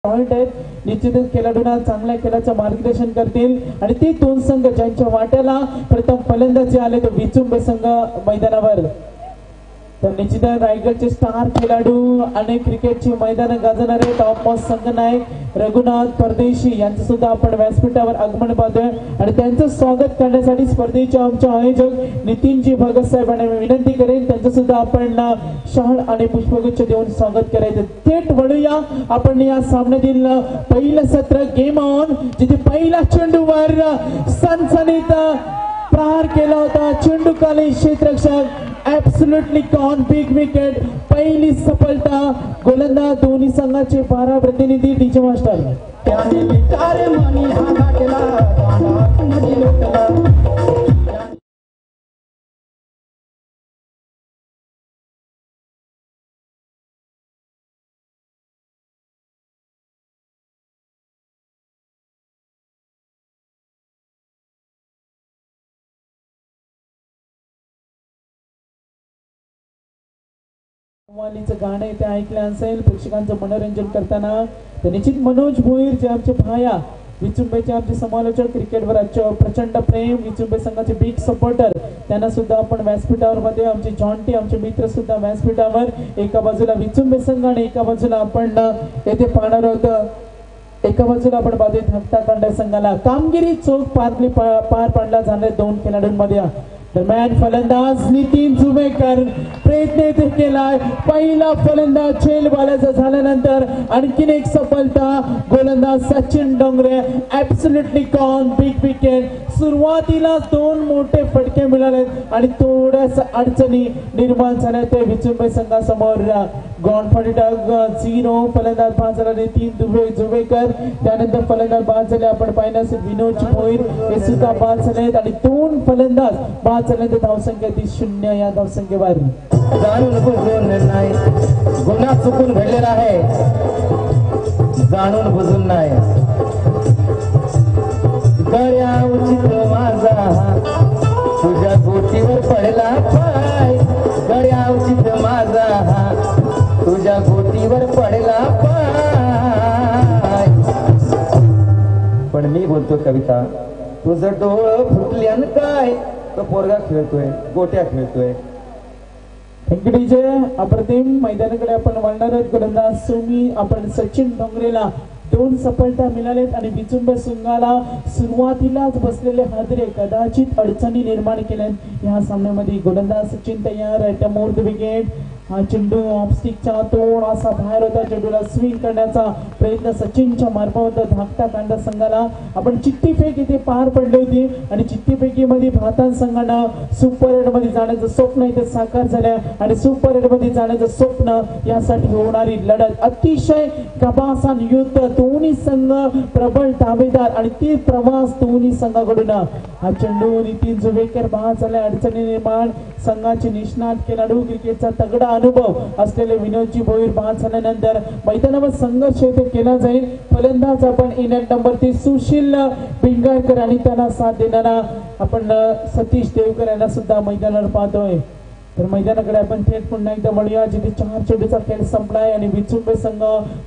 Point आहेत निश्चितच खेळाडूंना चांगल्या खेळाचं मार्गदर्शन करतील आणि ते दोन संघ ज्यांच्या वाट्याला प्रथम फलंदाजी आले तो विचुंबे संघ मैदानावर तर निश्चितच रायगडचे स्टार खेळाडू अनेक क्रिकेटची मैदान गाजवणारे टॉप मोस्ट संघ नायक रघुनाथ परदेशी यांचं सुद्धा आपण व्यासपीठावर आगमन पाहतोय आणि त्यांचं स्वागत करण्यासाठी स्पर्धेचे आमचे आयोजक नितीनजी भगत साहेबांना मी विनंती करेन त्यांचं सुद्धा आपण शाल आणि पुष्पगुच्छ देऊन स्वागत करायचं। थेट वळूया आपण या सामन्यातील पहिलं सत्र गेम ऑन जिथे पहिल्या चेंडूवर सनसनीत प्रहार केला होता चेंडूखाली क्षेत्ररक्षक ऍब्सोल्युटली ऑन बिग विकेट पहिली सफलता गोलंदाज दोन्ही संघाचे 12 प्रतिनिधी डीजे मास्टर वालीचं गाणं इथे ऐकलं असेल प्रेक्षकांचं मनोरंजन करताना तर निश्चित मनोज भोईर जे आमचे भाया विचुंबेचे आमचे समालोचक क्रिकेटवर प्रचंड प्रेम विचुंबे संघाचे बिग सपोर्टर त्यांना सुद्धा आपण व्यासपीठावर मध्ये आमचे जॉन्टी आमचे मित्र सुद्धा व्यासपीठावर एका बाजूला विचुंबे संघ आणि एका बाजूला आपण येथे पाहणार आहोत एका बाजूला आपण पाहतोय धाकटा कांडा संघाला कामगिरी चोख पार पाडला जाणाऱ्या दोन खेळाडूंमध्ये दरम्यान फलंदाज नितीन जुवेकर प्रयत्न केलाय पहिला फलंदाज झेलबालाचा झाल्यानंतर आणखीन एक सफलता गोलंदाज Sachin Dongre absolutely on big wicket सुरुवातीला दोन मोठे फटके मिळाले आणि थोड्याशा अडचणी निर्माण झाल्या ते विचुंबे संघासमोर ग्राउंड फटक 0 फलंदाज बाद झाला नितीन जुवेकर त्यानंतर फलंदाज बाद झाले आपण पाहिलं असेल विनोद भोईर हे सुद्धा बाद झाले आणि दोन फलंदाज बाद झाल्यानंतर धावसंख्या 0 या धावसंख्येवर जाणून बुजून नाही गुन्हा चुकून घडलेला आहे जाणून बुजून नाही गळ्या उचित माझा तुझ्या गोटीवर पडला पाय गळ्या उचित माझा तुझ्या गोटीवर पडला पाय पण मी बोलतो कविता तुझं डोळं फुटल्यान काय तो पोरगा खेळतोय गोट्या खेळतोय डीजे अप्रतिम मैदानाकडे आपण वळणार आहोत गोलंदाज सोमी आपण सचिन डोंगरेला दोन सफलता मिळालेत आणि विचुंबे संघाला सुरुवातीलाच बसलेले हादरे कदाचित अडचणी निर्माण केल्यात या सामन्यामध्ये गोलंदाज सचिन तयार आहे मोर द विकेट हा चेंडू ऑफस्टिकच्या थोडासा बाहेर होता चेंडूला स्विंग करण्याचा प्रयत्न सचिनच्या मार्फत धाकटा कांडा संघाला आपण चिठ्ठीफेक इथे पार पडली होती आणि चिठ्ठीफेकीमध्ये भारतान संघानं सुपर 8 मध्ये जाण्याचं स्वप्न इथे साकार झालं आणि सुपर 8 मध्ये जाण्याचं स्वप्न यासाठी होणारी लढत अतिशय गबासान युद्ध दोन्ही संघ प्रबळ दावेदार आणि ते प्रवास दोन्ही संघाकडून हा चेंडू नितीन जुवेकर बाद झाले अडचणी निर्माण संघाचे निष्णात खेळाडू क्रिकेटचा तगडा अनुभव असलेले विनोदजी भोईर बाद झाल्यानंतर मैदानावर संघर्ष येथे केला जाईल फलंदाज आपण इनिंग नंबर 3 सुशील पिंगारकर आणि त्यांना साथ देणारा आपण सतीश देवकर यांना सुद्धा मैदानावर पाहतोय तर मैदानाकडे आपण थेट पुन्हा एकदा वळूया जिथे 4 चेंडूचा खेळ संपलाय आणि विचुंबे संघ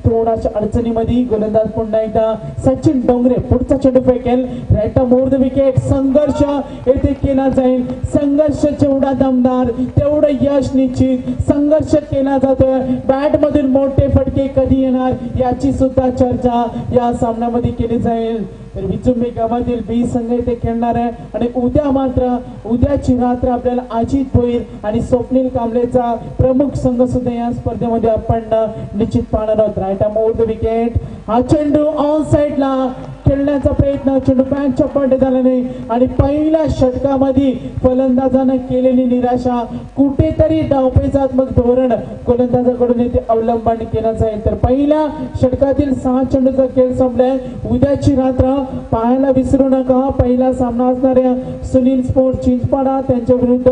थोड्याशा अडचणीमध्ये गोलंदाज पुन्हा एकदा सचिन डोंगरे पुढचा चेंडू फेकेल राईट मोर द विकेट संघर्ष येथे केला जाईल संघर्ष जेवढा दमदार तेवढं यश निश्चित संघर्ष केला जातोय बॅट मधून मोठे फटके कधी येणार याची सुद्धा चर्चा या सामन्यामध्ये केली जाईल तर विचुंबे गावातील बी संघ इथे खेळणार आहे आणि उद्या मात्र उद्याची रात्र आपल्याला अजित भोईर आणि स्वप्नील कांबळेचा प्रमुख संघ सुद्धा या स्पर्धेमध्ये आपण निश्चित पाहणार आहोत राईट मोर द विकेट हा चेंडू ऑन साइडला खेळण्याचा प्रयत्न चेंडू बॅटच्या पडे झाला नाही आणि पहिल्या षटकामध्ये फलंदाजानं केलेली निराशा कुठेतरी डावपेचात्मक धोरण गोलंदाजाकडून इथे अवलंबन केलं जाईल तर पहिल्या षटकातील 6 चेंडूचा खेळ संपलाय उद्याची रात्र पाहायला विसरू नका पहिला सामना असणाऱ्या सुनील स्पोर्ट चिंचपाडा त्यांच्या विरुद्ध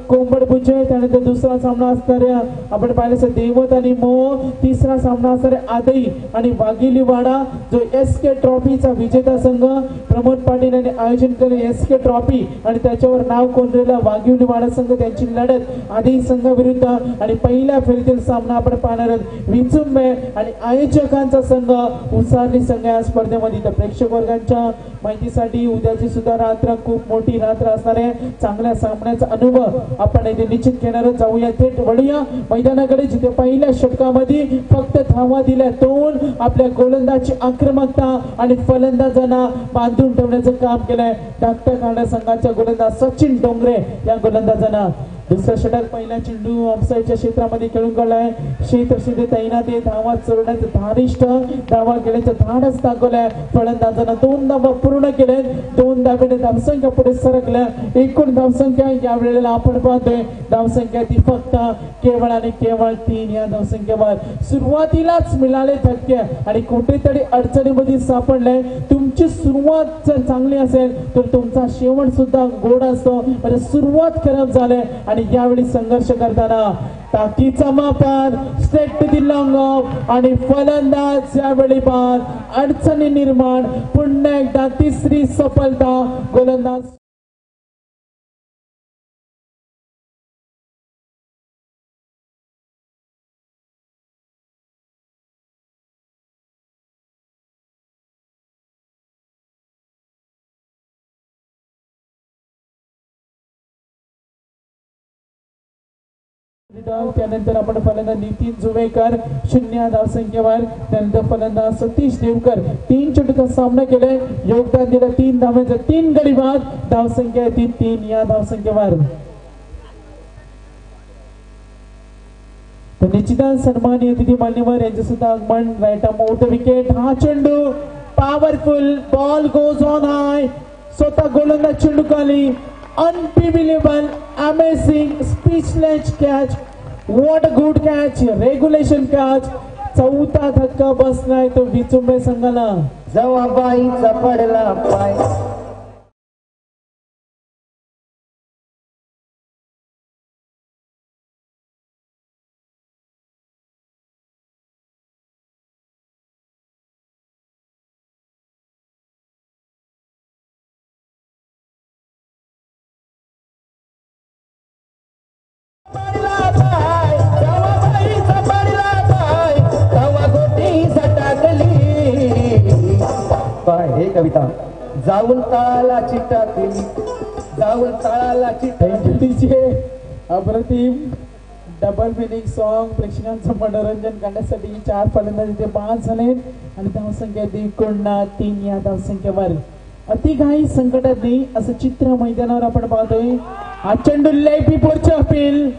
कोंबडबुचे त्यानंतर दुसरा सामना असणाऱ्या आपण पाहिलं देवत आणि मो तिसरा सामना असणाऱ्या आदई आणि वाघिलीवाडा जो SK ट्रॉफीचा विजेता संघ प्रमोद पाटील यांनी आयोजन केले SK ट्रॉफी आणि त्याच्यावर नाव कोंडलेला वाघीव निवाडा संघ त्यांची लढत आधी संघाविरुद्ध आणि पहिल्या फेरीतील सामना आपण पाहणार आहोत विचुंबे आणि आयोजकांचा संघ उसारली संघ या स्पर्धेमध्ये. तर प्रेक्षक वर्गांच्या माहितीसाठी उद्याची सुद्धा रात्र खूप मोठी रात्र असणार आहे. चांगल्या सामन्याचा अनुभव आपण इथे निश्चित घेणार आहोत. जाऊया थेट वळूया मैदानाकडे जिथे पहिल्या षटकामध्ये फक्त धावा दिल्या 2 आपल्या गोलंदाजी आक्रमकता आणि फलंदाजांना बांधून ठेवण्याचं काम केलंय धाकट्या कांडा संघाच्या गोलंदाज सचिन डोंगरे या गोलंदाजांना. दुसरा षटक पहिला चेंडू ऑफसाईडच्या क्षेत्रामध्ये खेळून काढलाय. क्षेत्रक्षेत्र तैनात धावा चोरण्याचं धारिष्ट धावा केल्याचं धाडस दाखवलंय फलंदाजांना. 2 धावा पूर्ण केले. 2 धावेने धावसंख्या पुढे सरकल्या. एकूण धावसंख्या या वेळेला आपण पाहतोय धावसंख्या ती फक्त केवळ आणि केवळ 3 या धावसंख्येवर. सुरुवातीलाच मिळाले धक्के आणि कुठेतरी अडचणीमध्ये सापडले. तुमची सुरुवात जर चांगली असेल तर तुमचा शेवट सुद्धा गोड असतो. सुरुवात खराब झाले आणि यावेळी संघर्ष करताना टाकीचा मापात straight to the long off आणि फलंदाज यावेळी बाद अडचणी निर्माण. पुन्हा एकदा तिसरी सफलता गोलंदाज त्यानंतर आपण फलंदाज नितीन जुवेकर 0 धावसंख्येवर. त्यानंतर फलंदाज सतीश देवकर 3 चेंडूचा सामना केलाय. योगदान दिलं 3 धावांचं 3 गडी बाद. धावसंख्या 3 या धावसंख्येवर. तर निश्चितच सन्माननीय अतिथी मान्यवर यांचे सुद्धा आगमन. राईट मोठ विकेट. हा चेंडू पॉवरफुल बॉल गोज ऑन हाय. स्वतः गोलंदाज चेंडू खाली. Unbelievable, amazing, speechless catch. What a good catch, regulation catch. चौथा धक्का बसलाय तो विचुंबे संघाला. जवाबाईचा पडला पाय. हे कविता जाऊन तळाला चिट्टा केली. जाऊन तळाला चिट्टा. अप्रतिम डबल मिनिंग सॉन्ग प्रेक्षकांचं मनोरंजन करण्यासाठी 4 फलंदाज इथे बाद झाले आणि धावसंख्या एकूण 3 या धावसंख्येवर. अतिघाई संकटात नाही असं चित्र मैदानावर आपण पाहतोय. हा चेंडू लेपीपूरचे अपील.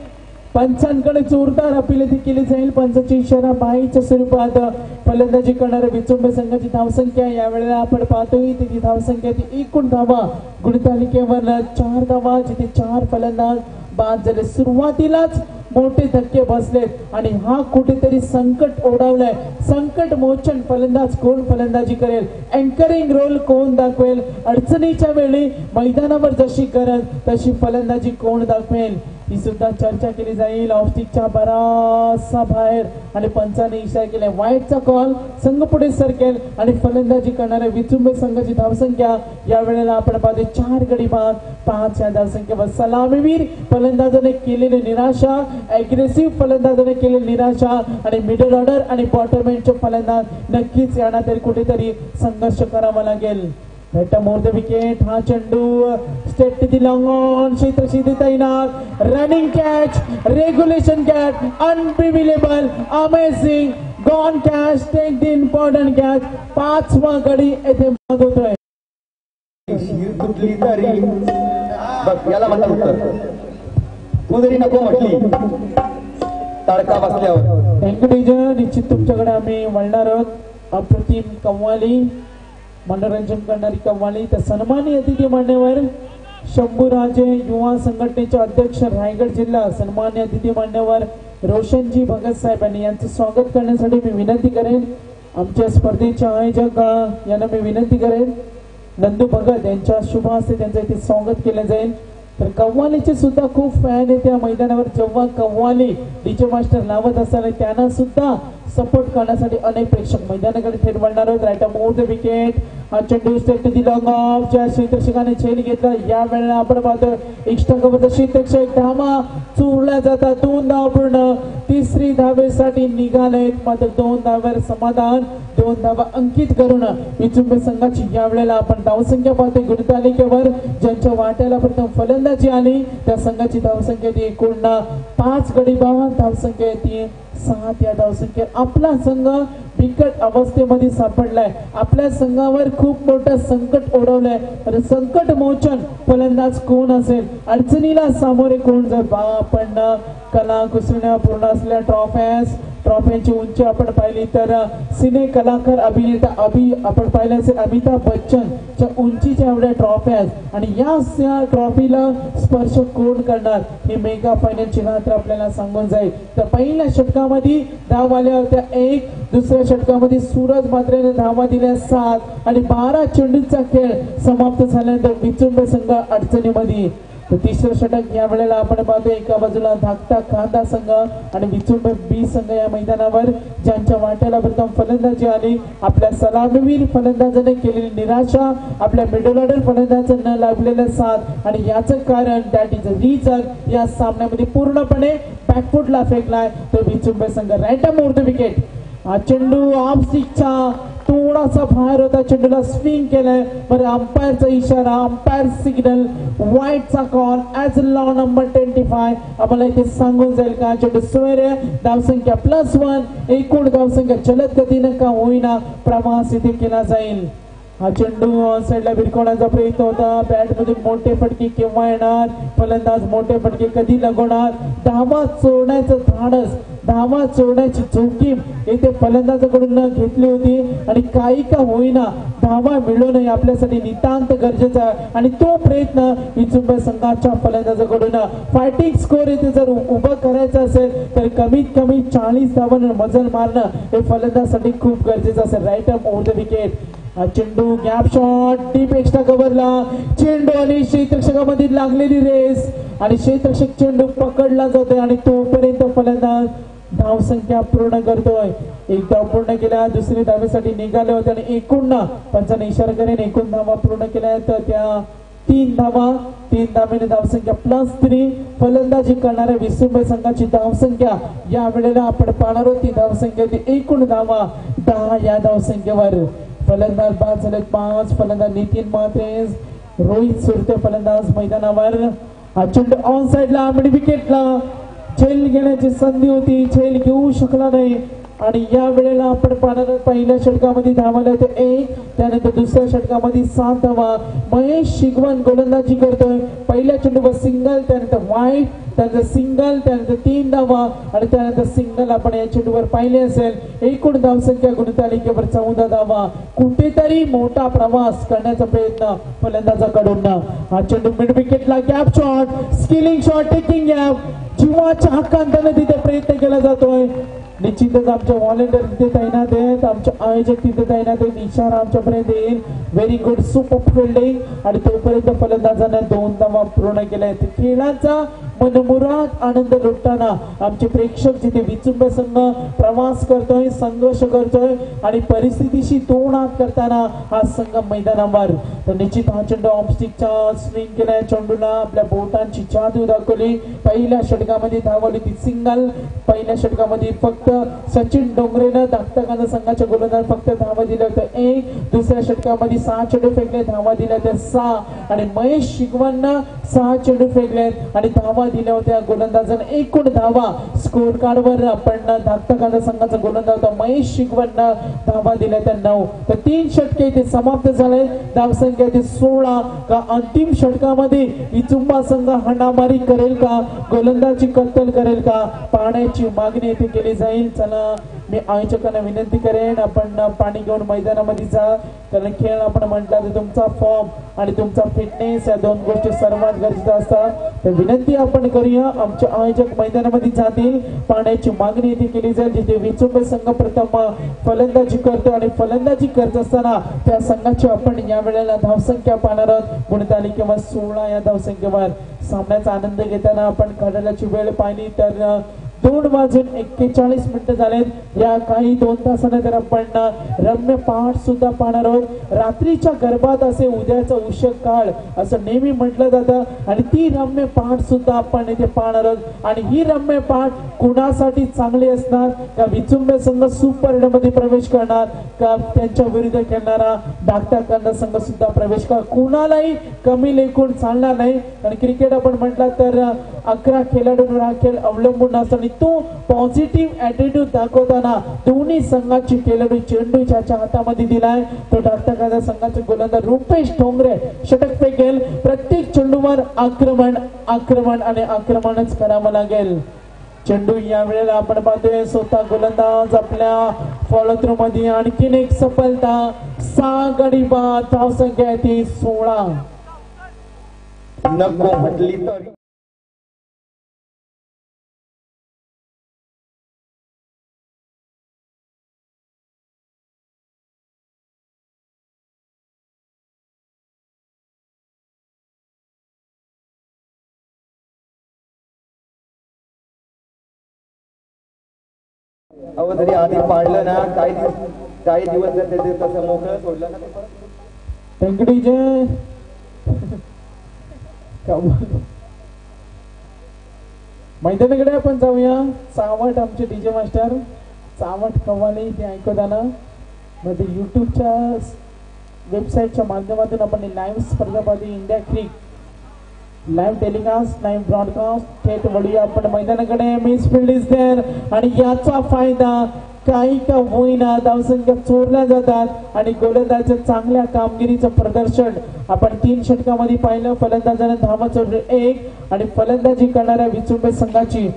पंचांकडे जोरदार अपील केली जाईल. पंचाची इशारा बाईच्या स्वरूपात फलंदाजी करणाऱ्या विचुंबे संघाची धावसंख्या या वेळेला आपण पाहतोय. ती धावसंख्या ती एकूण धावा गुणतालिकेवर 4 धावा जिथे 4 फलंदाज बाद झाले. सुरुवातीलाच मोठे धक्के बसलेत आणि हा कुठेतरी संकट ओढावलाय. संकट मोचन फलंदाज कोण फलंदाजी करेल. अँकरिंग रोल कोण दाखवेल. अडचणीच्या वेळी मैदानावर जशी करत तशी फलंदाजी कोण दाखवेल ही सुद्धा चर्चा केली जाईल. ऑफस्टिकच्या बराचसा बाहेर आणि पंचाने इशारा केला. वाईटचा कॉल. संघ पुढे सरकेल आणि फलंदाजी करणाऱ्या विचुंबे संघाची धावसंख्या या वेळेला आपण पाहतो 4 गडी बाद 5 या धावसंख्येवर. सलामीवीर फलंदाजाने केलेली निराशा. अग्रेसिव्ह फलंदाजाने केलेली निराशा आणि मिडल ऑर्डर आणि बॉटम एंडचे फलंदाज नक्कीच यांना तरी कुठेतरी संघर्ष करावा लागेल. More the wicket. हा चेंडू straight to the long on. क्षेत्रक्षेत्र तैनात. Running catch. Regulation catch. Unbelievable, amazing, gone catch. Take the important catch. 5वा गडी येथे बाद होतोय. कुठली तरी बघ याला म्हणतात उत्तर. तू जरी नको म्हटली तडका बसल्यावर. थँक्यू. निश्चित तुमच्याकडे आम्ही वळणार आहोत. अप्रतिम कव्वाली मनोरंजन करणारी कव्वाली. तर सन्माननीय अतिथी मान्यवर शंभूराजे युवा संघटनेचे अध्यक्ष रायगड जिल्हा सन्माननीय अतिथी मान्यवर रोशनजी भगत साहेब यांचे स्वागत करण्यासाठी मी विनंती करेन. आमच्या स्पर्धेचे आयोजक यांना मी विनंती करेन नंदू भगत यांच्या शुभ हस्ते त्यांचं इथे स्वागत केलं जाईल. तर कव्वालीचे सुद्धा खूप फॅन आहे त्या मैदानावर. जेव्हा कव्वाली डीजे मास्टर लावत असताना त्यांना सुद्धा सपोर्ट करण्यासाठी अनेक प्रेक्षक मैदानाकडे थेट वळणार आहोत. Right more the wicket. हा चेंडू स्टेट दिला ज्या क्षेत्रक्षकाने झेल घेतला. या वेळेला आपण पाहतो एक्स्ट्रा कव्हरचा क्षेत्रक्षक धावा चोरला जातात. 2 धावा पूर्ण. तिसरी धावेसाठी निघालेत मात्र 2 धाव्यावर समाधान. 2 धावा अंकित करून विचुंबे संघाची या वेळेला आपण धावसंख्या पाहतोय गुणतालिकेवर. ज्यांच्या वाट्याला प्रथम फलंदाजी आली त्या संघाची धावसंख्या ती एकूण 5 गडी बाद. धावसंख्या ती 7 या धावसंख्या. आपला संघ बिकट अवस्थेमध्ये सापडलाय. आपल्या संघावर खूप मोठं संकट ओढवलंय. तर संकट मोचन फलंदाज कोण असेल, अडचणीला सामोरे कोण जर आपण कला कुसरण्या पूर्ण असलेल्या ट्रॉफ्यांची उंची आपण पाहिली तर सिने कलाकार अभिनेता आपण पाहिलं असेल अमिताभ बच्चनच्या उंचीच्या एवढ्या ट्रॉफ्या आणि या ट्रॉफीला स्पर्श कोण करणार ही मेगा फायनलची रात्र आपल्याला सांगून जाईल. तर पहिल्या षटकामध्ये धाव आल्या होत्या 1. दुसऱ्या षटकामध्ये सूरज मात्रेने धावा दिल्या 7 आणि 12 चेंडूचा खेळ समाप्त झाल्यानंतर विचुंबे संघ अडचणीमध्ये. तर तिसरं षटक या वेळेला आपण पाहतो एका बाजूला धाकटा खांदा संघ आणि विचुंबे बी संघ या मैदानावर ज्यांच्या वाट्याला प्रथम फलंदाजी आली. आपल्या सलामीवीर फलंदाजाने केलेली निराशा, आपल्या मिडल ऑर्डर फलंदाजांना लाभलेला साथ आणि याचं कारण दॅट इज अ रिझन या सामन्यामध्ये पूर्णपणे बॅकफुटला फेकलाय तो विचुंबे संघ. Right more the wicket. हा चेंडू ऑफ स्टिकचा थोडासा बाहेर होता. चेंडूला स्विंग केलाय. बरं अंपायरचा इशारा, अंपायर सिग्नल, वाईटचा कॉल ऍज लॉ नंबर 25 आम्हाला इथे सांगून जाईल का चेंडू सोयरे. धावसंख्या +1. एकूण धावसंख्या जलद गतीनं का होईना प्रवास इथे केला जाईल. हा चेंडू ऑन साइडला भिरकवण्याचा प्रयत्न होता. बॅटमधून मोठे फटके केव्हा येणार, फलंदाज मोठे फटके कधी लगवणार, धावा चोरण्याचं धाडस, धावा चोरण्याची जोखीम येथे फलंदाजाकडून घेतली होती आणि काही का होईना धावा मिळवणे आपल्यासाठी नितांत गरजेचा आहे आणि तो प्रयत्न विचुंबे संघाच्या फलंदाजाकडून फायटिंग स्कोर येथे जर उभं करायचं असेल तर कमीत कमी 40 धावांवर मजल मारणं हे फलंदाजासाठी खूप गरजेचं असेल. Right up over the wicket. हा चेंडू गॅप शॉट डीप एक्स्ट्रा कव्हरला. चेंडू आणि क्षेत्ररक्षकामध्ये लागलेली रेस आणि क्षेत्ररक्षक चेंडू पकडला जातोय आणि तोपर्यंत फलंदाज धावसंख्या पूर्ण करतोय. एक धाव पूर्ण केल्या. दुसरी धावेसाठी निघाले होते आणि एकूण पंचाने इशारा करेन एकूण धावा पूर्ण केल्या तर त्या 3 धावा. 3 धावेने धावसंख्या +3. फलंदाजी करणाऱ्या विचुंबे संघाची धावसंख्या या वेळेला आपण पाहणार आहोत. ती धावसंख्या ती एकूण धावा 10 या धावसंख्येवर. फलंदाज बाद झाले 5. फलंदाज नितीन मात्रेस, रोहित सुरते फलंदाज मैदानावर. हा चेंडू ऑन साइडला मिड विकेटला. झेल घेण्याची संधी होती, झेल घेऊ शकला नाही आणि या वेळेला आपण पाहणार पहिल्या षटकामध्ये धावाला होते 1. त्यानंतर दुसऱ्या षटकामध्ये 7 धावा. महेश शिगवण गोलंदाजी करतोय. पहिल्या चेंडूवर सिंगल, त्यानंतर वाईट, त्यानंतर सिंगल, त्यानंतर 3 धावा आणि त्यानंतर सिंगल आपण या चेंडूवर पाहिले असेल. एकूण धावसंख्या गुणतालिकेवर 14 धावा. कुठेतरी मोठा प्रवास करण्याचा प्रयत्न फलंदाजाकडून. हा चेंडू मिड विकेटला. Gap shot, skilling shot, taking gap, जीवाच्या हक्कांताने तिथे प्रयत्न केला जातोय. निश्चितच आमचे व्हॉलेंटियर तिथे तैनात आहेत, आमचे आयोजक तिथे तैनात आहेत. इशारा आमच्यापर्यंत येईल. व्हेरी गुड सुपर फिल्डिंग आणि तोपर्यंत फलंदाजांना 2 धावा पूर्ण केल्या आहेत. खेळाचा मनमुराद आनंद लुटताना आमचे प्रेक्षक जिथे विचुंबे संघ प्रवास करतोय, संघर्ष करतोय आणि परिस्थितीशी तोंड हात करताना हा संघ मैदानावर. तर निश्चित हा चेंडू ऑफस्टिकचा स्विंग केलाय. चेंडूला आपल्या बोटांची जादू दाखवली. पहिल्या षटकामध्ये धावली ती सिंगल. पहिल्या षटकामध्ये फक्त सचिन डोंगरेनं धाकटा संघाच्या गोलंदाज फक्त धावा दिल्या होत्या 1. दुसऱ्या षटकामध्ये 6 चेंडू फेकले, धावा दिल्या होत्या 6 आणि महेश शिगवणनं 6 चेंडू फेकलेत आणि धावा दिल्या होत्या गोलंदाजांना. एकूण धावा स्कोर कार्डवर आपण धाकटा संघाचा गोलंदाज होता महेश शिगवणनं धावा दिल्या त्या 9. तर 3 षटके इथे समाप्त झाले. धावसंख्या इथे 16. का अंतिम षटकामध्ये विचुंबा संघ हाणामारी करेल का, गोलंदाजी कत्तल करेल का, पाहण्याची मागणी इथे केली जाईल. चला मी आयोजकांना विनंती करेन आपण पाणी घेऊन मैदानामध्ये जा. कारण खेळ आपण म्हटलं तर तुमचा फॉर्म आणि तुमचा फिटनेस या 2 गोष्टी सर्वात गरजेच्या असतात. तर विनंती आपण करूया. आमचे आयोजक मैदानामध्ये जातील. पाण्याची मागणी इथे केली जाईल. जिथे विचुंबे संघ प्रथम फलंदाजी करतो आणि फलंदाजी करत असताना त्या संघाची आपण या वेळेला धावसंख्या पाहणार आहोत. गुणतालिकेवर 16 या धावसंख्येवर. सामन्याचा आनंद घेताना आपण घड्याळाची वेळ पाहिली तर 2:41 झालेत. या काही 2 तासानंतर आपण रम्य पहाट सुद्धा पाहणार आहोत. रात्रीच्या गर्भात असे उद्याचा उषक काळ असं नेहमी म्हटलं जातं आणि ती रम्य पहाट सुद्धा आपण इथे पाहणार आहोत. आणि ही रम्य पहाट कुणासाठी चांगली असणार का विचुंबे संघ सुपर 8 मध्ये प्रवेश करणार का त्यांच्या विरुद्ध खेळणारा धाकटा कन्नड संघ सुद्धा प्रवेश करणार. कुणालाही कमी लेखून चालणार नाही. आणि क्रिकेट आपण म्हटलं तर 11 खेळाडूंवर हा खेळ अवलंबून असतो आणि तो पॉझिटिव्ह ऍटिट्यूड दाखवताना दोन्ही संघाचे खेळाडू चेंडू ज्याच्या हातामध्ये दिलाय तो धाकटा कन्नड संघाचे गोलंदाज रुपेश ठोंगरे षटक फेकेल. प्रत्येक चेंडूवर आक्रमण आक्रमण आणि आक्रमणच करावं लागेल. चेंडू या वेळेला आपण पाहतोय स्वतः गोलंदाज आपल्या फॉलो थ्रू मध्ये आणखीन एक सफलता. 6 गडी बाद. धावसंख्या आहे ती 16. नको म्हटली तर अहो जरी आधी पाडलं ना काही दिवस जर त्याचे तसं मोकळं सोडलं ना टंकडीचे मैदानाकडे आपण जाऊया. चावट आमचे डीजे मास्टर चावट कव्वाली ते ऐकताना मध्ये युट्यूबच्या वेबसाईटच्या माध्यमातून आपण लाईव्ह स्पर्धा पाहतो. इंडिया क्रिक लाईव्ह टेलिकास्ट लाईव्ह ब्रॉडकास्ट थेट वळूया आपण मैदानाकडे. मिस फील्ड इज देअर आणि याचा फायदा काही का होईना धावसंख्या चोरल्या जातात आणि गोलंदाजाच्या चांगल्या कामगिरीचं प्रदर्शन आपण 3 षटकामध्ये पाहिलं. फलंदाजाने धावा चोरली 1 आणि फलंदाजी करणाऱ्या विचुंबे संघाची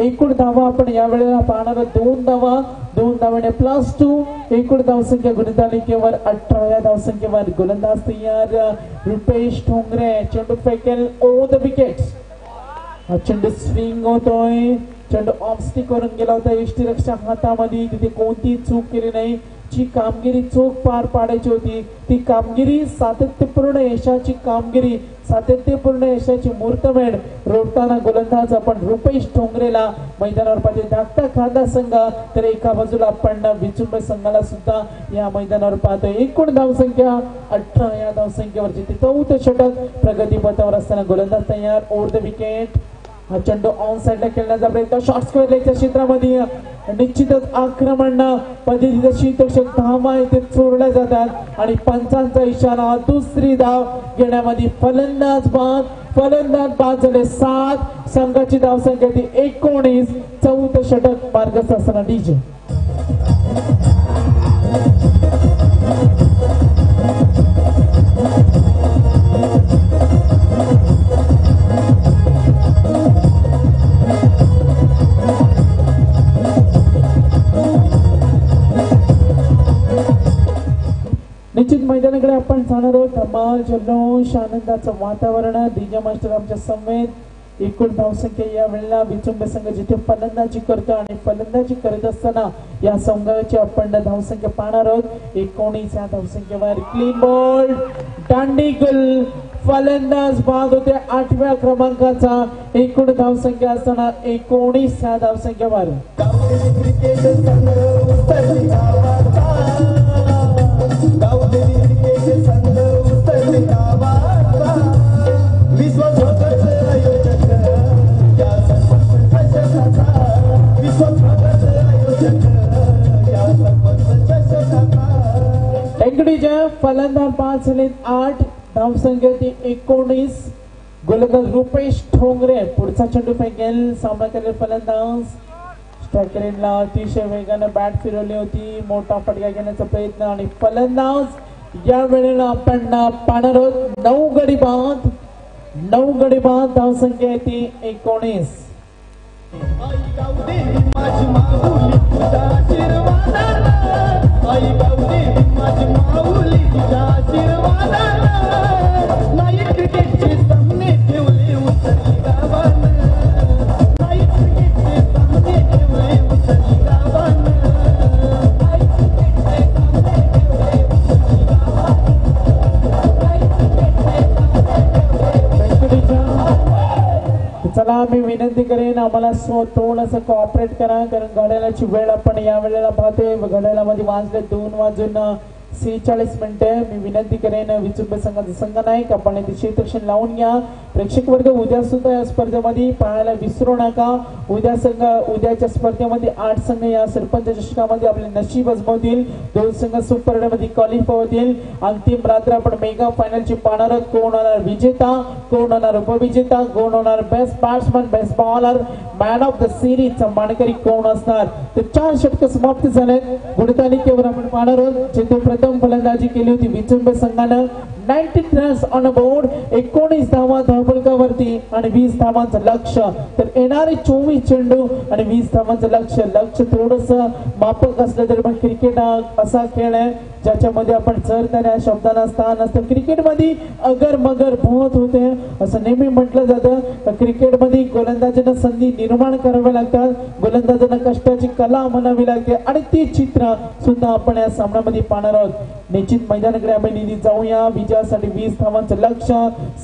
एकूण धावा आपण या वेळेला पाहणार 2 धावा. 2 धावाने +2 एकूण धावसंख्या गुणतालिकेवर 18 या धावसंख्येवर गोलंदाज तयार रुपेश ठोंगरे. चेंडू फेकेल ओव्हर द विकेट्स. हा चेंडू स्विंग होतोय. चेंडू ऑफ स्टिक करून गेला होता यष्टीरक्षक हातामध्ये. तिथे कोणती चूक केली नाही. जी कामगिरी चूक पार पाडायची होती ती कामगिरी सातत्यपूर्ण यशाची कामगिरी सातत्यपूर्ण यशाची मुहूर्तमेढ रोडताना गोलंदाज आपण रुपेश ठोंगरेला मैदानावर पाहिजे. धाकटा खादा संघ तर एका बाजूला आपण विचुंबे संघाला सुद्धा या मैदानावर पाहतोय. एकूण धावसंख्या 18 या धावसंख्येवरची ते 4थं षटक प्रगतीपथावर असताना गोलंदाज तयार ओव्हर द विकेट. हा चेंडू ऑन साइडला खेळण्याचा प्रयत्न शॉर्ट स्क्वेअर लेगच्या क्षेत्रामध्ये निश्चितच आक्रमण पद्धतीचा शीतक्षक धावा इथे चोरल्या जातात आणि पंचांचा इशारा. दुसरी धाव घेण्यामध्ये फलंदाज बाद झाले 7. संघाची धावसंख्या ती 19. 4थं षटक मार्गस्थ असताना डीजे निश्चित मैदानाकडे आपण जाणार आहोत. धमाल जल्लोष आनंदाचं वातावरण. डीजे मास्टर आमच्या समेत. एकूण धावसंख्या या वेळेला विचुंबे संघ जिथे फलंदाजी करतो आणि फलंदाजी करत असताना या संघाची आपण धावसंख्या पाहणार आहोत. 19 या धावसंख्येवर क्लीन बॉल दांडीगुल. फलंदाज बाद होते 8व्या क्रमांकाचा. एकूण धावसंख्या असताना 19 या धावसंख्येवर फलंदाज बाद झाले 8. धावसंख्या ती 19. गोलंदाज रुपेश ठोंगरे पुढचा चेंडू फेकेल. सामना करेल फलंदाज. स्ट्रायकरला अतिशय वेगाने बॅट फिरवली होती. मोठा फटका घेण्याचा प्रयत्न आणि फलंदाज या वेळेला आपण पाहणार आहोत 9 गडी बाद. 9 गडी बाद. धावसंख्या ती 19. चला मी विनंती करेन आम्हाला थोडंसं कॉपरेट करा, कारण घड्याळाची वेळ आपण या वेळेला पाहतोय. घड्याळामध्ये वाजले 2:46 मिनिटे. मी विनंती करेन विचुंब संघाचा संघनायक आपण इथे क्षेत्रक्षण लावून घ्या. प्रेक्षक वर्ग उद्या सुद्धा या स्पर्धेमध्ये पाहायला विसरू नका. उद्याच्या स्पर्धेमध्ये 8 संघ या सरपंच चषकामध्ये आपले नशीब आजमावतील. 2 संघ सुपर मध्ये क्वालिफाय होतील. अंतिम रात्र आपण मेगा फायनलची पाहणार आहोत. कोण होणार विजेता, कोण होणार उपविजेता, कोण होणार best batsman, best bowler, man of the सिरीजचा मानकरी कोण असणार. तर 4 षटक समाप्त झाले. गुणतालिकेवर आपण पाहणार आहोत. जिथे प्रथम फलंदाजी केली होती विचुंब संघानं 19 रन्स ऑन बोर्ड, 19 धावा धावफलकावरती आणि 20 धावांचं लक्ष. तर येणारे 24 चेंडू आणि 20 धावांचं लक्ष थोडस माफक असलं तरी पण क्रिकेट हा असा खेळ आहे ज्याच्यामध्ये आपण जर त्या शब्दांना स्थान असतं. क्रिकेटमध्ये अगर मगर बहुत होते असं नेहमी म्हटलं जातं. क्रिकेटमध्ये गोलंदाजांना संधी निर्माण कराव्या लागतात, गोलंदाजांना कष्टाची कला म्हणावी लागते आणि ती चित्र सुद्धा आपण या सामन्यामध्ये पाहणार आहोत. निश्चित मैदानाकडे आपण निधी जाऊया. विजयासाठी 20 धावांचं लक्ष,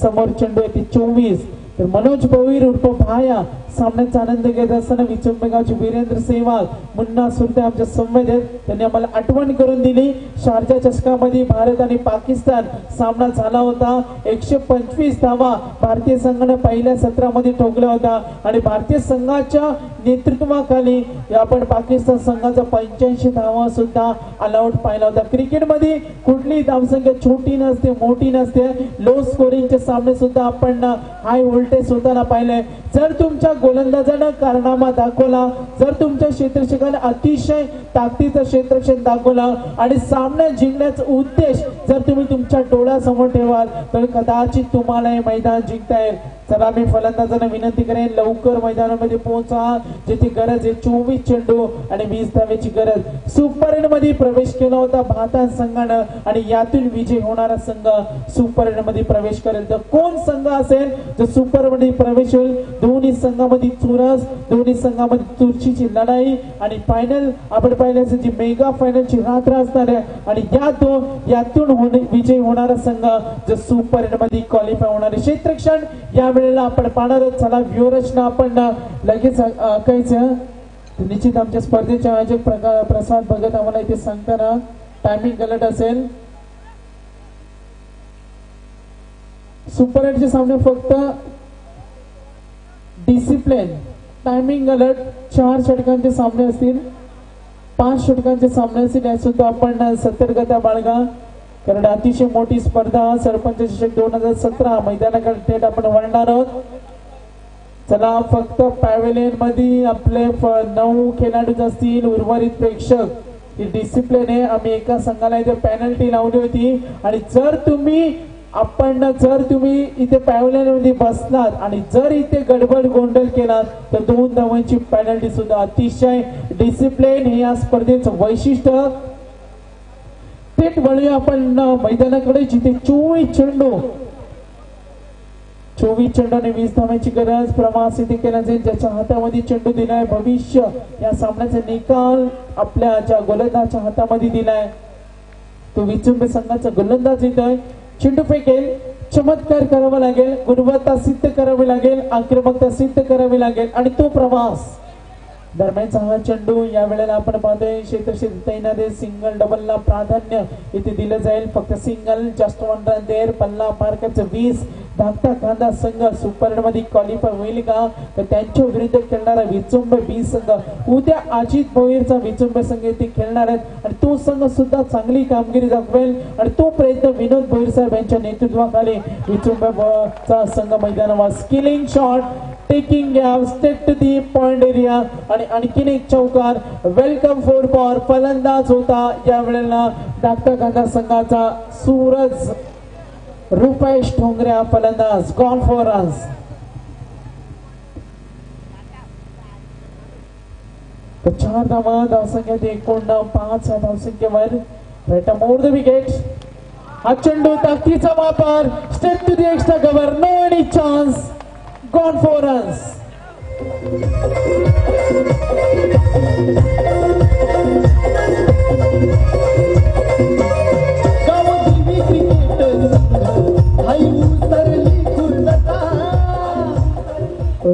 समोर चेंडू येते 24. तर मनोज भोईर उर्फ भाया सामन्याचा आनंद घेत असताना विचुंब गावचे वीरेंद्र सेहवाग, मुन्ना सुरते आमच्या संवेद आहेत. त्यांनी आम्हाला आठवण करून दिली. शारजा चषकामध्ये भारत आणि पाकिस्तान सामना झाला होता. 125 धावा भारतीय संघाने पहिल्या सत्रामध्ये ठोकल्या होत्या आणि भारतीय संघाच्या नेतृत्वाखाली आपण पाकिस्तान संघाचा 85 धावा सुद्धा ऑलआउट पाहिला होता. क्रिकेटमध्ये कुठलीही धावसंख्या छोटी नसते, मोठी नसते. लो स्कोरिंगचे सामने सुद्धा आपण हाय व्होल्टेज होताना पाहिले. जर तुमच्या गोलंदाजानं कारनामा दाखवला, जर तुमच्या क्षेत्ररक्षकाने अतिशय ताकदीचं क्षेत्ररक्षण दाखवलं आणि सामना जिंकण्याचा उद्देश जर तुम्ही तुमच्या डोळ्यासमोर ठेवाल तर कदाचित तुम्हाला हे मैदान जिंकता येईल. चला मी फलंदाजांना विनंती करेन लवकर मैदानामध्ये पोहोचा. जिथे गरज आहे 24 चेंडू आणि 20 धावेची गरज. सुपर एट मध्ये प्रवेश केला होता भारत संघानं आणि यातून विजय होणारा संघ सुपर एट मध्ये प्रवेश करेल. तर कोण संघ असेल जो सुपर मध्ये प्रवेश होईल? दोन्ही संघामध्ये चुरस, दोन्ही संघामध्ये चुरशीची लढाई आणि फायनल आपण पाहिलं जी मेगा फायनलची रात्र असणार आहे आणि यातून विजय होणारा संघ जो सुपर एट मध्ये क्वालिफाय होणार आहे. क्षेत्ररक्षण या वेळेला आपण पाहणार आहोत. चला व्ह्युअर्सना आपण लगेच ऐकायचं. निश्चित आमच्या स्पर्धेचे आयोजक प्रसाद भगत आम्हाला इथे सांगताना टायमिंग गलत असेल. सुपर एटचे सामने फक्त डिसिप्लिन टायमिंग अलर्ट 4 षटकांचे सामने असतील, 5 षटकांचे सामने असतील. या सुद्धा आपण सतर्कता बाळगा, कारण अतिशय मोठी स्पर्धा सरपंच चषक 2017 मैदानाकडे थेट आपण वळणार आहोत. चला फक्त पॅव्हेलियन मध्ये आपले 9 खेळाडूच असतील, उर्वरित प्रेक्षक ही डिसिप्लिन आहे. आम्ही एका संघाला इथे पेनल्टी लावली होती आणि जर तुम्ही इथे पॅव्हेलियन मध्ये बसलात आणि जर इथे गडबड गोंधळ केलात तर 2 धावांची पेनल्टी सुद्धा. अतिशय डिसिप्लिन हे या स्पर्धेचं वैशिष्ट्य. थेट वळूया आपण मैदानाकडे जिथे 24 चेंडू आणि 20 धावांची गरज. प्रवास इथे केला जाईल ज्याच्या हातामध्ये चेंडू दिलाय. भविष्य या सामन्याचा निकाल आपल्या ज्या गोलंदाजाच्या हातामध्ये दिलाय तो विचुंब संघाचा गोलंदाज येतोय. चेंडू फेकेल, चमत्कार करावा लागेल, गुणवत्ता सिद्ध करावी लागेल, आक्रमकता सिद्ध करावी लागेल आणि तो प्रवास दरम्यानचा हा चेंडू या वेळेला आपण पाहतोय क्षेत्रक्षेत्र तैनात. सिंगल डबलला प्राधान्य इथे दिलं जाईल. फक्त सिंगल, जस्ट 1 रन देर. पल्ला मार्काचं 20. धाकटा कांदा संघ सुपर मध्ये क्वालिफाय होईल का? तर त्यांच्या विरुद्ध खेळणारा विचुंब बी संघ उद्या अजित भोईरचा विचुंब संघ इथे खेळणार आहेत आणि तो संघ सुद्धा चांगली कामगिरी दाखवेल आणि तो प्रयत्न विनोद भोईर साहेब यांच्या नेतृत्वाखाली विचुंबचा संघ मैदानावर. Skilling shot, taking gap, step to the point area आणि आणखीन एक चौकार. वेलकम फोर फॉर फलंदाज होता या वेळेला धाकटा कांदा संघाचा सूरज रुपेश ठोंगऱ्या फलंदाज. Gone for runs. तर 4 धावा धावसंख्येत एकूण 5 धावसंख्येवर रेटा मोर द विकेट. हा चेंडू ताकदीचा वापर. Step to the extra cover. No any chance. Gone for runs.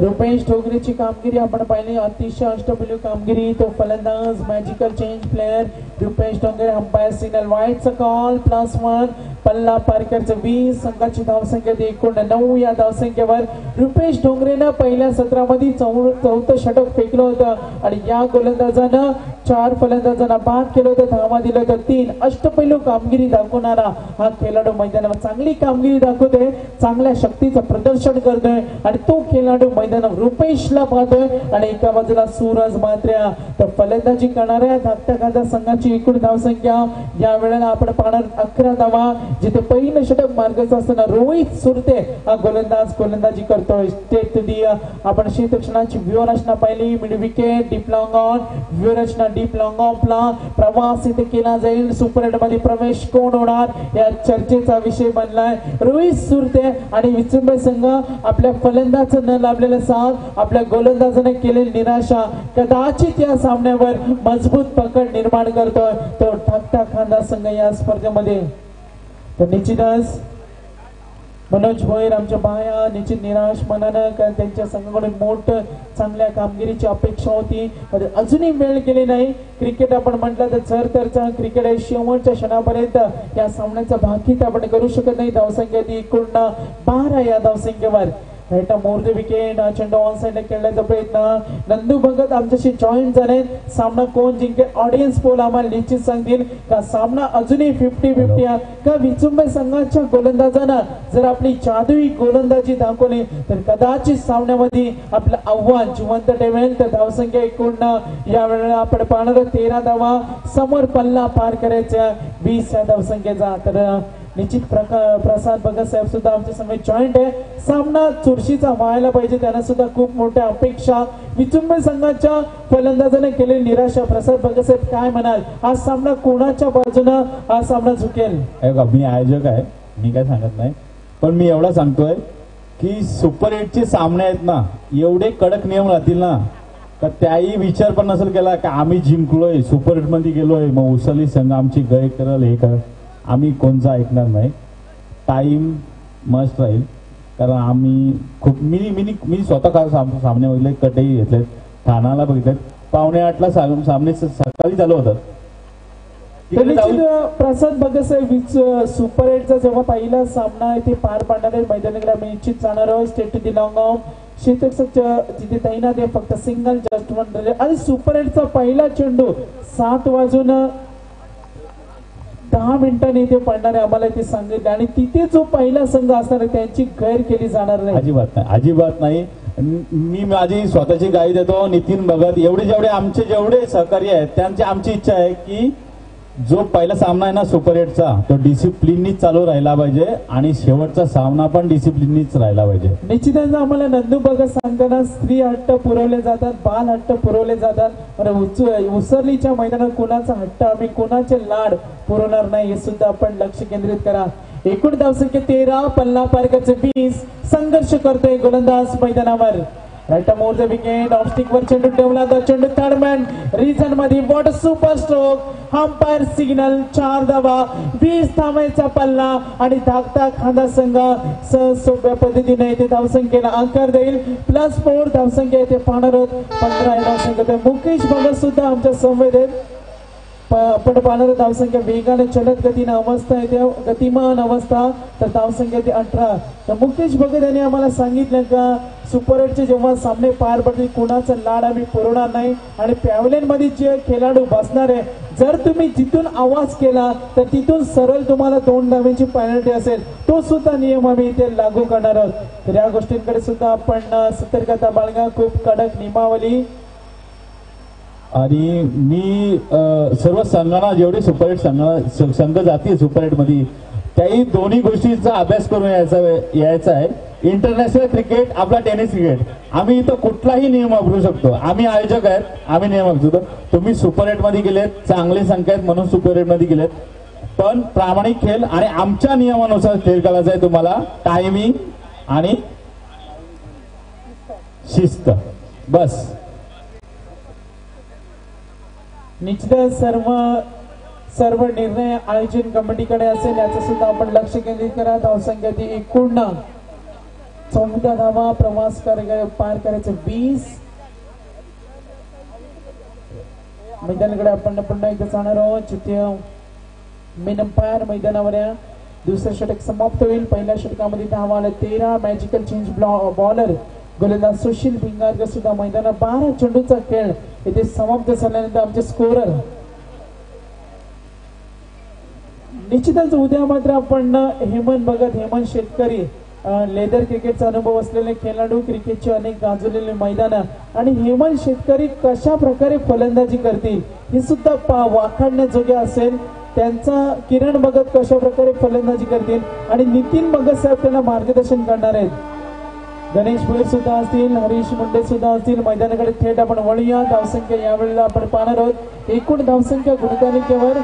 Rupesh ढोगरेची कामगिरी आपण पाहिली, अतिशय अष्टपैलू कामगिरी. तो फलंदाज magical change player Rupesh Dhogre. Umpire signal व्हाईटचा कॉल. +1 पल्ला पारकरचं 20. संघाची धावसंख्या एकूण 9. या धावसंख्येवर रुपेश ढोंगरेनं पहिल्या सत्रामध्ये 4थं षटक फेकलं होतं आणि या गोलंदाजानं 4 फलंदाजांना बाद केलं होतं, धावा दिलं होतं 3. अष्टपैलू कामगिरी दाखवणारा हा खेळाडू मैदानावर चांगली कामगिरी दाखवतोय, चांगल्या शक्तीचं प्रदर्शन करतोय आणि तो खेळाडू मैदानावर रुपेशला पाहतोय आणि एका बाजूला सूरज मात्र्या. तर फलंदाजी करणाऱ्या धाकट्या खांदा संघाची एकूण धावसंख्या या वेळेला आपण पाहणार 11 धावा, जिथे पहिलं षटक मार्गाचं असताना रोहित सुरते हा गोलंदाजी करतोय. स्टेट आपण क्षेत्ररक्षणाची व्यूहरचना पाहिली. Mid wicket, deep long on, व्यूहरचना डीप लॉंग ऑफला प्रवास इथे केला जाईल. सुपर 8 मध्ये प्रवेश कोण होणार या चर्चेचा विषय बनलाय. रोहित सुरते आणि विचुंबे संघ आपल्या फलंदाज न लाभलेला साथ, आपल्या गोलंदाजाने केलेली निराशा कदाचित या सामन्यावर मजबूत पकड निर्माण करतोय. तो धाकटा खांदा संघ या स्पर्धेमध्ये. तर निश्चितच मनोज भोईर आमच्या बाया निश्चित निराश मनानं, कारण त्यांच्या संघाकडून मोठं चांगल्या कामगिरीची अपेक्षा होती, पण अजूनही वेळ गेली नाही. क्रिकेट आपण म्हटलं तर झरतरचा क्रिकेट आहे, शेवटच्या क्षणापर्यंत या सामन्याचा भाकीत आपण करू शकत नाही. धावसंख्या ती एकूण 12 या धावसंख्येवर. मोर द विकेट, चेंडू ऑन साइड खेळण्याचा प्रयत्न. नंदू भगत आमच्याशी जॉईन झाले. सामना कोण जिंकेल ऑडियन्स पोल आम्हाला निश्चित सांगतील का सामना अजूनही 50-50 आहे का विचुंबे संघाच्या गोलंदाजांना जर आपली जादुई गोलंदाजी दाखवली तर कदाचित सामन्यामध्ये आपलं आव्हान जिवंत ठेवेल. तर धावसंख्या एकूण या वेळेला आपण पाहणार 13 धावा, समोर पल्ला पार करायचा 20 या धावसंख्येचा. तर निश्चित प्रसाद भगत साहेब सुद्धा आमच्या समोर जॉईंट आहे. सामना चुरशीचा व्हायला पाहिजे, त्यांना सुद्धा खूप मोठ्या अपेक्षा. विचुंबे संघाच्या फलंदाजाने केलेली निराशा. प्रसाद भगत साहेब काय म्हणाल, हा सामना कोणाच्या बाजूने हा सामना झुकेल? मी आयोजक आहे, मी काय सांगत नाही, पण मी एवढा सांगतोय की सुपर 8चे सामने आहेत ना, एवढे कडक नियम राहतील ना का त्याही विचार पण नसेल केला की आम्ही जिंकलोय, सुपर 8 मध्ये गेलोय, मग उसळली संघ आमची गय करल हे कर. आम्ही कोणचा ऐकणार नाही. टाइम मस्ट राहील, कारण आम्ही खूप मी स्वतः सामने बघितले, कटही घेतलेत, ठाण्याला बघितलेत. 7:45ला सामने सकाळी चालू होतात. प्रसाद भगत साहेब सुपर 8चा जेव्हा पहिला सामना आहे ते पार पाडणार आहे मैदानाकडे आम्ही निश्चित जाणार आहोत. Straight to the long off क्षेत्ररक्षक जिथे तैनात आहे फक्त सिंगल जस्टमेंट आणि सुपर 8चा पहिला चेंडू 7 वाजून 10 मिनिटांनी इथे पडणार आहे आम्हाला ते सांगितलं. आणि तिथे जो पहिला संघ असणार आहे त्यांची गैर केली जाणार नाही, अजिबात नाही. मी माझी स्वतःची गाई देतो. नितीन भगत जेवढे आमचे जेवढे सहकारी आहेत त्यांची आमची इच्छा आहे की जो पहिला सामना आहे ना सुपर 8चा तो डिसिप्लिननीच चालू राहिला पाहिजे आणि शेवटचा सामना पण डिसिप्लिननीच राहिला पाहिजे. निश्चितच आम्हाला नंदू भगत सांगताना स्त्री हट्ट पुरवले जातात, बाल हट्ट पुरवले जातात. उसरलीच्या मैदानात कोणाचा हट्ट आम्ही कोणाचे लाड पुरवणार नाही हे सुद्धा आपण लक्ष केंद्रित करा. एकूण धावसंख्या 13, पल्ला पारकरचे 20. संघर्ष करतोय गोलंदाज मैदानावर. राईट मोर द विकेट, ऑफस्टिक वर चेंडू ठेवला तर चेंडू थर्डमॅन रिजन मध्ये. What super stroke. Umpire signal. 4 धावा, 20 धावांचा पल्ला आणि धाकटा खांदा संघ सोप्या पद्धतीने इथे धावसंख्येला आकार देईल. +4 धावसंख्या इथे पाहणार आहोत. 15 या धावसंख्या. मुकेश भगत सुद्धा आमच्या समवेत आहेत. आपण पाहणार धावसंख्या वेगाने चलत गतीने अवस्था येते, गतिमान अवस्था. तर धावसंख्या ते 18. तर मुकेश भगत यांनी आम्हाला सांगितलं का सुपर 8चे जेव्हा सामने पार पडतील कोणाचा लाड आम्ही पुरवणार नाही आणि पॅव्हलियन मध्ये जे खेळाडू बसणार आहे जर तुम्ही जिथून आवाज केला तर तिथून सरळ तुम्हाला 2 धावांची पेनल्टी असेल. तो सुद्धा नियम आम्ही इथे लागू करणार आहोत. तर या गोष्टींकडे सुद्धा आपण सतर्कता बाळगा. खूप कडक नियमावली. आणि मी सर्व संघांना जेवढे सुपर 8 संघ जातील सुपर 8 मध्ये त्याही दोन्ही गोष्टींचा अभ्यास करून यायचा आहे. इंटरनॅशनल क्रिकेट, आपला टेनिस क्रिकेट, आम्ही इथं कुठलाही नियम वापरू शकतो. आम्ही आयोजक आहेत, आम्ही नियम वापरू शकतो. तुम्ही सुपर 8 मध्ये गेलेत, चांगली संख्या आहेत म्हणून सुपर 8 मध्ये गेलेत, पण प्रामाणिक खेळ आणि आमच्या नियमानुसार खेळ करायचा आहे तुम्हाला. टायमिंग आणि शिस्त बस. निश्चितच सर्व निर्णय आयोजन कमिटीकडे असेल याचं सुद्धा आपण लक्ष केंद्रित करा. धावसंख्या ती एकूण 14 धावा प्रवास पार करायचे 20. मैदानाकडे आपण पुन्हा एकदा जाणार आहोत जिथे मेन अंपायर मैदानावर आहे. दुसरं षटक समाप्त होईल. पहिल्या षटकामध्ये धावा आल्या 13. मॅजिकल चेंज बॉलर गोलंदाज सुशील भिंगारकर सुद्धा मैदानात 12 चेंडूचा खेळ इथे समाप्त झाल्यानंतर आमचे स्कोरर निश्चितच उद्या मात्र आपण हेमंत शेतकरी लेदर क्रिकेटचा अनुभव असलेले खेळाडू, क्रिकेटचे अनेक गाजवलेले मैदान आणि हेमंत शेतकरी कशा प्रकारे फलंदाजी करतील हे सुद्धा वाखाणण्याजोगे असेल. त्यांचा किरण भगत कशा प्रकारे फलंदाजी करतील आणि नितीन भगत साहेब त्यांना मार्गदर्शन करणार आहेत. गणेश भोईर सुद्धा असतील, हरीश मुंडे सुद्धा असतील. मैदानाकडे थेट आपण वळूया. धावसंख्या यावेळेला आपण पाहणार आहोत. एकूण धावसंख्या गुणतालिकेवर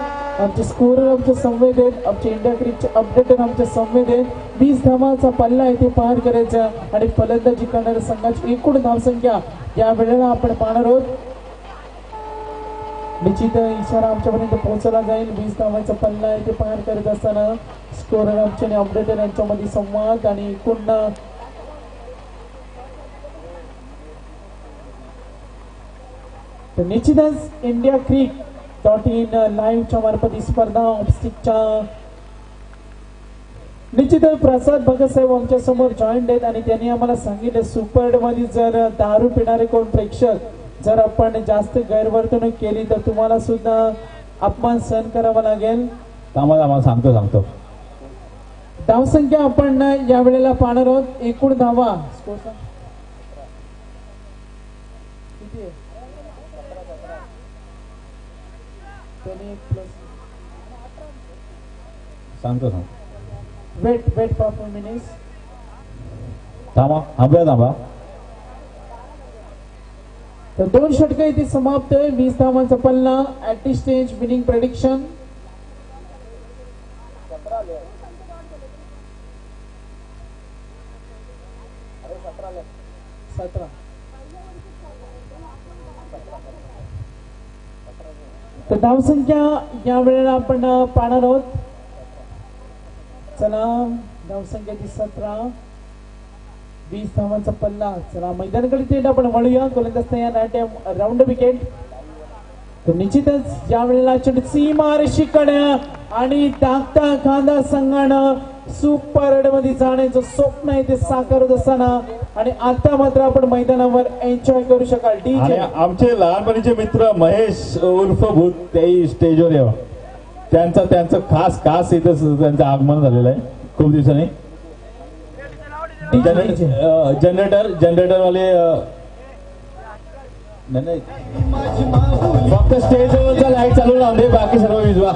आमचे स्कोरर आमचे संवेद आहेत, आमचे इंडिया क्रिकेटचे अपडेटर आमचे संवेद आहेत. 20 धावांचा पल्ला इथे पार करायचा आणि फलंदाजी करणाऱ्या संघाची एकूण धावसंख्या या वेळेला आपण पाहणार आहोत. निश्चित इशारा आमच्यापर्यंत पोहोचला जाईल. 20 धावांचा पल्ला इथे पार करत असताना स्कोरर आमचे आणि अपडेटर यांच्यामध्ये संवाद आणि एकूण तर निश्चितच इंडिया क्रिक.in लाईव्हच्या मार्फत ही स्पर्धा ऑप्स्टिकच्या निश्चितच प्रसाद भगत साहेब आमच्या समोर जॉईंट आहेत आणि त्यांनी आम्हाला सांगितलं सुपर मध्ये जर दारू पिणारे कोण प्रेक्षक जर आपण जास्त गैरवर्तणूक केली तर तुम्हाला सुद्धा अपमान सहन करावा लागेल. आम्हाला सांगतो धावसंख्या आपण या वेळेला पाहणार आहोत. एकूण धावा किती आहे? सांगतो वेट फॉर 4 मिनिट्स. थांबा. तर 2 षटक इथे समाप्त आहे. 20 धावांचा पल्ला. At stage winning prediction 17. तर धावसंख्या या वेळेला आपण पाहणार आहोत. चला धावसंख्या 17. 20 धावांचा पल्ला. चला मैदानाकडे थेट आपण वळूया. गोलंदाज तयार राऊंड विकेट. तर निश्चितच या वेळेला सीमा शिकड आणि धाकटा खांदा संघानं सुपर मध्ये जाण्याचं स्वप्न आहे ते साकारत असताना आणि आता मात्र आपण मैदानावर एन्जॉय करू शकाल. आणि आमचे लहानपणीचे मित्र महेश उर्फ भूत तेही स्टेजवर यावं. त्यांचं खास इथं त्यांचं आगमन झालेलं आहे खूप दिवसांनी. जनरेटर वाले नाही फक्त स्टेजवरचा लाईट चालू लावून दे बाकी सर्व विजवा.